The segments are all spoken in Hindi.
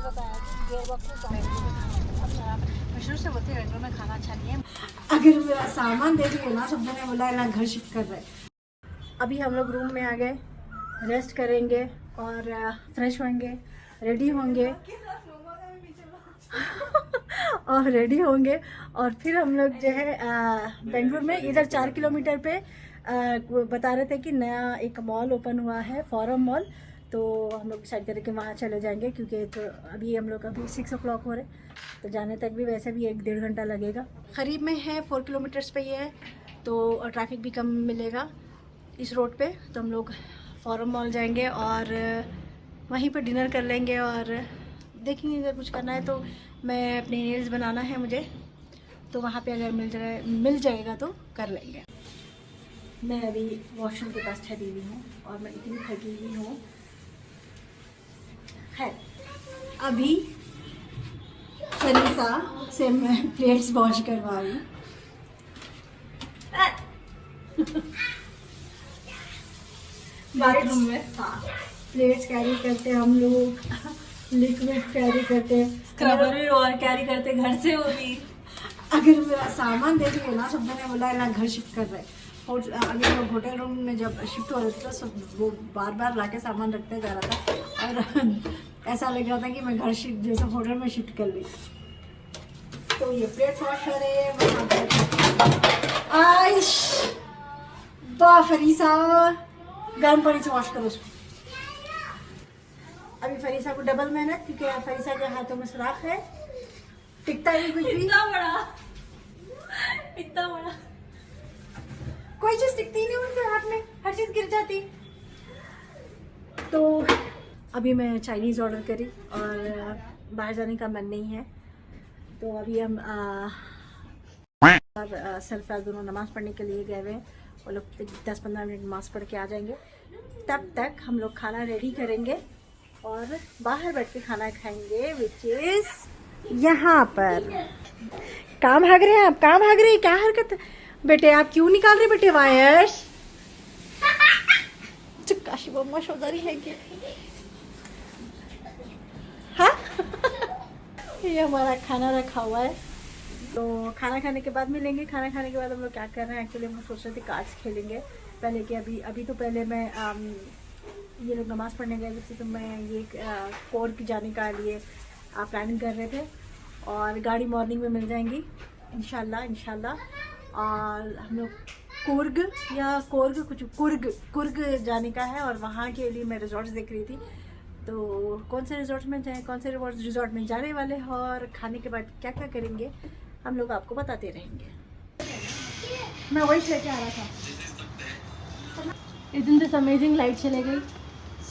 बताया कि देर वक्त में शुरू से बोलते बेंगलोर में खाना अच्छा नहीं है। अगर मेरा सामान देखिए ना, सब ने बोला ना घर शिफ्ट कर रहे। अभी हम लोग रूम में आ गए, रेस्ट करेंगे और फ्रेश होंगे, रेडी होंगे और रेडी होंगे और फिर हम लोग जो है बेंगलुरु में इधर 4 किलोमीटर पे बता रहे थे कि नया एक मॉल ओपन हुआ है, फोरम मॉल। तो हम लोग डिसाइड करें कि वहाँ चले जाएंगे, क्योंकि तो अभी हम लोग अभी 6 o'clock हो रहे, तो जाने तक भी वैसे भी 1-1.5 घंटा लगेगा। करीब में है, 4 किलोमीटर्स पे ही है, तो ट्रैफिक भी कम मिलेगा इस रोड पे। तो हम लोग फोरम मॉल जाएंगे और वहीं पर डिनर कर लेंगे और देखेंगे अगर कुछ करना है तो मैं अपने नेल्स बनाना है मुझे, तो वहाँ पे अगर मिल जाएगा तो कर लेंगे। मैं अभी वॉशरूम के पास ठहरी हुई हूँ और मैं इतनी थकी हुई हूँ। है अभी फरीसा से मैं प्लेट्स वॉश करवा रही हूँ। बाथरूम में हाँ, प्लेट्स कैरी करते हम लोग, लिक्विड कैरी करते, स्क्रबर भी और कैरी करते घर से। वो भी अगर मेरा सामान देखिए ना, सब ने बोला ना घर शिफ्ट कर रहे। और अगर लोग होटल रूम में जब शिफ्ट हो रहे थे तो सब वो बार बार लाके सामान रखते जा रहा था और ऐसा लग रहा था कि मैं घर शिफ्ट जैसे होटल में शिफ्ट कर ली। तो ये प्लेट्स वॉश कर रहे हैं। आइश वाह फरीसा, गर्म पानी से वॉश करो उसको। अभी फरीसा को डबल मेहनत, क्योंकि फरीसा के हाथों में सुराख है, टिकता नहीं कुछ भी। इतना बड़ा कोई चीज टिकती नहीं उनके हाथ में, हर चीज गिर जाती। तो अभी मैं चाइनीज ऑर्डर करी और बाहर जाने का मन नहीं है, तो अभी हम सरफराज दोनों नमाज पढ़ने के लिए गए हुए हैं। वो लोग 10-15 मिनट नमाज पढ़ के आ जाएंगे, तब तक हम लोग खाना रेडी करेंगे और बाहर बैठ के खाना खाएंगे, विच इज यहाँ पर। काम भाग रहे हैं आप, काम भाग रहे हैं, क्या हरकत बेटे, आप क्यों निकाल रहे बेटे वायर्स? काशी बम्मा शोदारी है कि हाँ ये हमारा खाना रखा हुआ है, तो खाना खाने के बाद मिलेंगे। खाना खाने के बाद हम लोग क्या कर रहे हैं, एक्चुअली हम सोच रहे थे कार्ड्स खेलेंगे पहले कि अभी तो पहले मैं ये लोग नमाज़ पढ़ने गए थे, तो मैं ये कोर्ग जाने का लिए प्लानिंग कर रहे थे और गाड़ी मॉर्निंग में मिल जाएंगी इंशाल्लाह। और हम लोग कुर्ग जाने का है और वहाँ के लिए मैं रिजॉर्ट्स देख रही थी, तो कौन से रिजॉर्ट में जाएं, कौन से रिजॉर्ट में जाने वाले हैं और खाने के बाद क्या क्या करेंगे हम लोग आपको बताते रहेंगे। मैं वही लेके आ रहा था। इतनी दिस अमेजिंग लाइट चले गई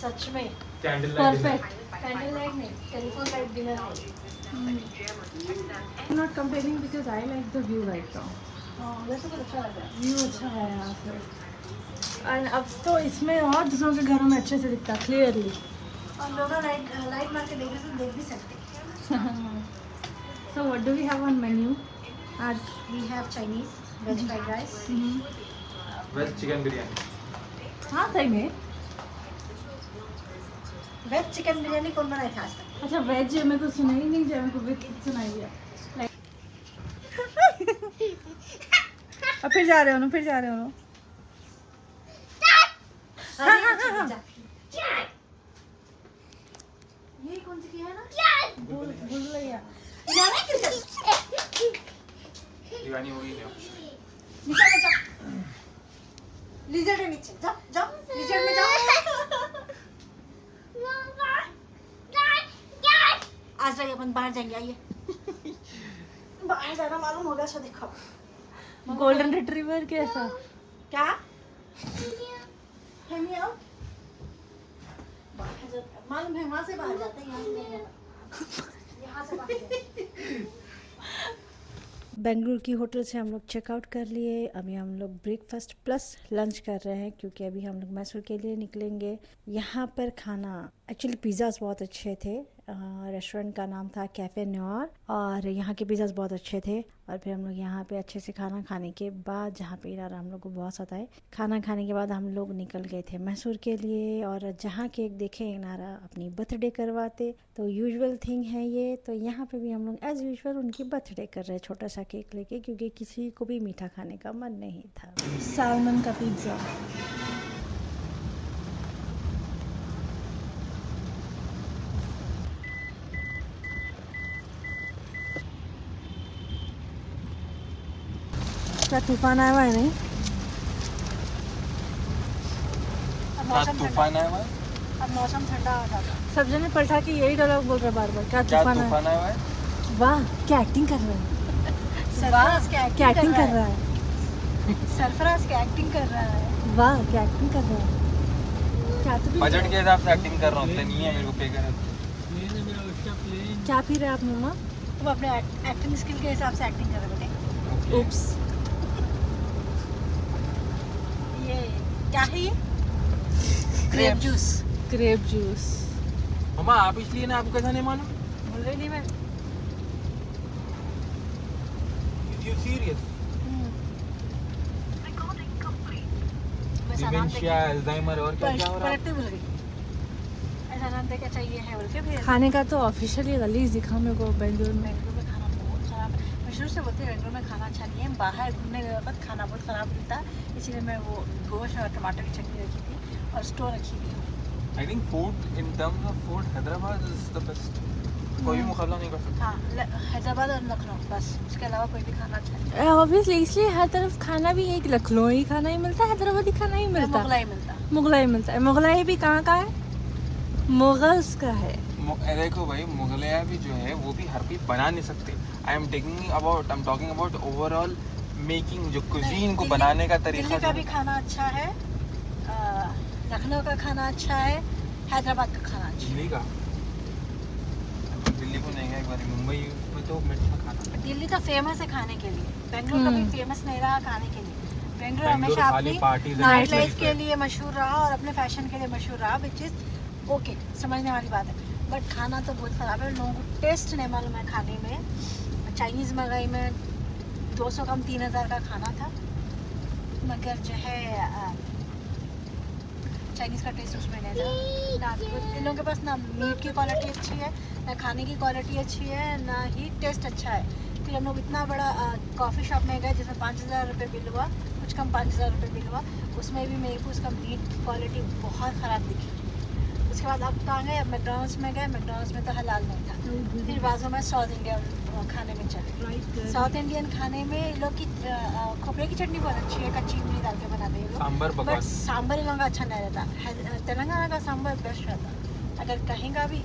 सच में, परफेक्ट। कैंडल लाइट नहीं, टेलीफोन लाइट डिनर है। Not comparing because I like the view right now. वैसे तो अच्छा लग रहा है, व्यू अच्छा है यहाँ से, एंड अब तो इसमें और दूसरों के घरों में अच्छे से दिखता है क्लियरली। और लोग लाइट मार के देख रहे तो देख भी सकते। So what do we have on menu आज? We have Chinese veg fried rice, veg chicken biryani. हाँ सही में। वेज चिकन बिरयानी कौन बनाए थे आज तक? अच्छा वेज मेरे को सुनाई नहीं दिया, मेरे को विद सुनाई दिया। अब फिर जा रहे हो ना, ये कौन सी की है ना? भूल गया। बिरयानी हो गई क्या? लिजर्ड है नीचे, जाओ लिजर्ड में जाओ। आज रही अपन बाहर जाएंगे, आइए बाहर जाना मालूम होगा। सो देखो गोल्डन रिट्रीवर कैसा? क्या है मियाँ? बाहर जाते मालूम है, वहाँ से बाहर जाते हैं, यहाँ से नहीं जाना, यहाँ से बाहर जाते हैं। बेंगलुरु की होटल से हम लोग चेकआउट कर लिए। अभी हम लोग ब्रेकफास्ट प्लस लंच कर रहे हैं, क्योंकि अभी हम लोग मैसूर के लिए निकलेंगे। यहाँ पर खाना एक्चुअली पिज़्ज़ाज बहुत अच्छे थे, रेस्टोरेंट का नाम था कैफ़े न्यूयॉर्क, और यहाँ के पिज़्ज़ाज बहुत अच्छे थे। और फिर हम लोग यहाँ पे अच्छे से खाना खाने के बाद, जहाँ पे इनारा हम लोग को बहुत सताए, खाना खाने के बाद हम लोग निकल गए थे मैसूर के लिए। और जहाँ केक देखे इनारा अपनी बर्थडे करवाते, तो यूजुअल थिंग है ये। तो यहाँ पे भी हम लोग एज यूजुअल उनकी बर्थडे कर रहे, छोटा सा केक लेके, क्योंकि किसी को भी मीठा खाने का मन नहीं था। सैल्मन का पिज्ज़ा। क्या तूफान आया हुआ है? नहीं, तूफान आया हुआ है? अब मौसम ठंडा हो जाता। सब जने पलटा के यही डायलॉग बोल रहे बार बार, क्या तूफान आया? तूफान आया हुआ है? वाह क्या एक्टिंग कर रहा है, सरफराज क्या एक्टिंग कर रहा है, सरफराज क्या एक्टिंग कर रहा है। वाह क्या एक्टिंग कर रहा है। क्या तो बजट के हिसाब से एक्टिंग कर रहा हूँ, नहीं है मेरे को पे कर। क्या पी रहे आप मम्मा? तुम अपने एक्टिंग स्किल के हिसाब से एक्टिंग कर रहे बेटे। उप्स। ये क्या है? ये ग्रेप जूस। Grape juice. मम्मा आप इसलिए ना, आपको कैसा नहीं मालूम? बोल रही थी मैं। You serious? डिमेंशिया, अल्जाइमर और क्या क्या हो रहा है? पलटते भूल गई। ऐसा नाम दे क्या चाहिए है बोल के फिर खाने का तो ऑफिशियली रिलीज दिखा मेरे को बेंगलुरु में। बेंगलुरु में खाना बहुत खराब है। मैं शुरू से बोलती हूँ बेंगलुरु में खाना अच्छा नहीं है। बाहर घूमने गए वक्त खाना बहुत खराब मिलता, इसीलिए मैं वो गोश्त और टमाटर की चटनी रखी थी और स्टोव रखी हुई है। I think food, in terms of food, Hyderabad is the best. कोई भी मुकाबला नहीं कर सकता। हाँ, हैदराबाद और लखनऊ, बस उसके अलावा कोई भी खाना अच्छा नहीं है। ऑब्वियसली इसलिए हर तरफ खाना भी एक लखनऊ खाना ही मिलता है, हैदराबादी खाना ही मिलता है, मुगलाई मिलता है। मुगलाई मिलता है। मुगलाई भी कहाँ का है? मुगल्स का है। देखो भाई, मुगलया भी जो है वो भी हर कोई बना नहीं सकते। I am talking about overall making, जो कुजीन को बनाने का तरीका। दिल्ली का भी खाना अच्छा है, लखनऊ का खाना अच्छा है, हैदराबाद का खाना अच्छा दिल्ली का, दिल्ली को नहीं गया एक बार, मुंबई में तो मीठा खाना। है। दिल्ली तो फेमस है खाने के लिए, बेंगलुरु का भी फेमस नहीं रहा खाने के लिए। बेंगलुरु हमेशा अपनी नाइट लाइफ के लिए मशहूर रहा और अपने फैशन के लिए मशहूर रहा, विच इज ओके, समझने वाली बात है। बट खाना तो बहुत ख़राब है, लोगों को टेस्ट नहीं मालूम है खाने में। चाइनीज़ मंगाई में 200 कम 3000 का खाना था, मगर जो है चाइनीज़ का टेस्ट उसमें नहीं था ना। इन लोगों के पास ना मीट की क्वालिटी अच्छी है, ना खाने की क्वालिटी अच्छी है, ना ही टेस्ट अच्छा है। फिर हम लोग इतना बड़ा कॉफ़ी शॉप में गए जिसमें 5000 रुपये बिल हुआ, कुछ कम 5000 रुपये बिल हुआ। उसमें भी मेरे को उसका मीट की क्वालिटी बहुत ख़राब दिखी। उसके बाद अब कहाँ गए, अब मैकडॉनल्ड्स में गए, मैकडॉनल्ड्स में तो हलाल नहीं था। फिर बाजू में साउथ इंडियन खाने में चले। साउथ इंडियन खाने में लोग की खोपरे की चटनी बहुत अच्छी है, कच्ची इमली डाल के बनाते हैं लोग, बट सांभर इन लोगों का अच्छा नहीं रहता। तेलंगाना का सांभर बेस्ट रहता। अगर कहीं का भी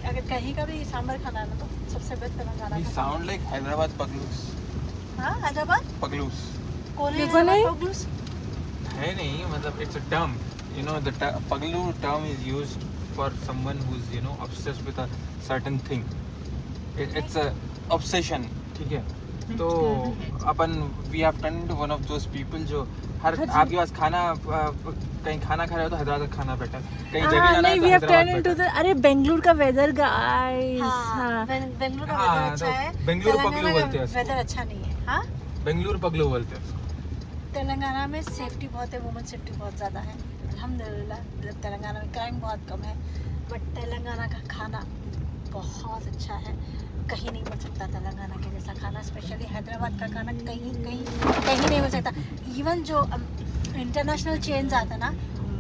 अगर कहीं का भी सांभर खाना है ना, तो सबसे बेस्ट तेलंगाना का। साउंड लाइक हैदराबाद पगलूस। हाँ, हैदराबाद पगलूस कौन है? पगलूस है नहीं, मतलब it's a term, you know, the paglu term is used for someone who's, you know, obsessed with a certain thing. It's a obsession, ठीक है? तो अपन we have turned into one of those people जो हर आपके पास खाना, कहीं खाना खा रहे हो तो हैदराबाद का खाना बेटर, कहीं जगह जाना है तो हैदराबाद बेटर। अरे बेंगलुरु का वेदर गाइस, बेंगलुरु का वेदर अच्छा है, बेंगलुरु पगलू बोलते हैं, वेदर अच्छा नहीं है। हाँ, बेंगलुरु पगलू बोलते हैं। तेलंगाना में सेफ्टी बहुत है, वुमेन सेफ्टी बहुत ज़्यादा है अल्हम्दुलिल्लाह। तेलंगाना में क्राइम बहुत कम है, बट तेलंगाना का खाना बहुत अच्छा है। कहीं नहीं मिल सकता तेलंगाना के जैसा खाना, स्पेशली हैदराबाद का खाना कहीं नहीं मिल सकता। इवन जो इंटरनेशनल चेन्स आता ना,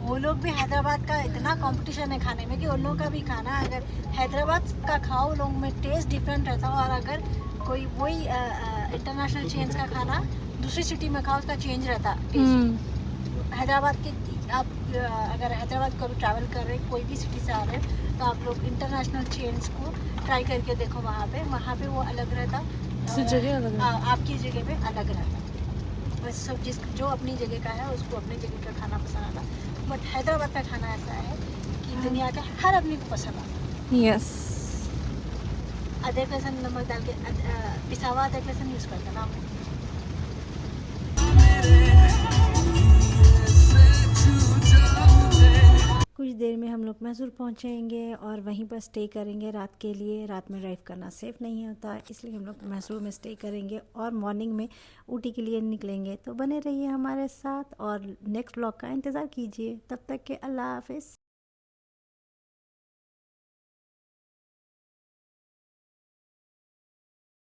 वो लोग भी हैदराबाद का इतना कंपटीशन है खाने में कि उन लोगों का भी खाना अगर हैदराबाद का खाओ लोगों में टेस्ट डिफरेंट रहता है, और अगर कोई वही इंटरनेशनल चेन्स का खाना दूसरी सिटी में खाओ उसका चेंज रहता टेस्ट। हैदराबाद के आप अगर हैदराबाद को भी ट्रैवल कर रहे हैं, कोई भी सिटी से आ रहे हैं, तो आप लोग इंटरनेशनल चेन्स को ट्राई करके देखो। वहाँ पे वो अलग रहता, जगह अलग है, आपकी जगह पे अलग रहता। बस सब जो अपनी जगह का है उसको अपनी जगह का खाना पसंद आता। बट हैदराबाद का खाना ऐसा है कि दुनिया के हर आदमी को पसंद आता। यस। अदरक लहसुन नमक डाल के पिसा हुआ अदरक लहसुन यूज़ करते ना। कुछ देर में हम लोग मैसूर पहुंचेंगे और वहीं पर स्टे करेंगे रात के लिए। रात में ड्राइव करना सेफ़ नहीं होता, इसलिए हम लोग मैसूर में स्टे करेंगे और मॉर्निंग में ऊटी के लिए निकलेंगे। तो बने रहिए हमारे साथ और नेक्स्ट ब्लॉग का इंतज़ार कीजिए। तब तक के अल्लाह हाफ़िज़।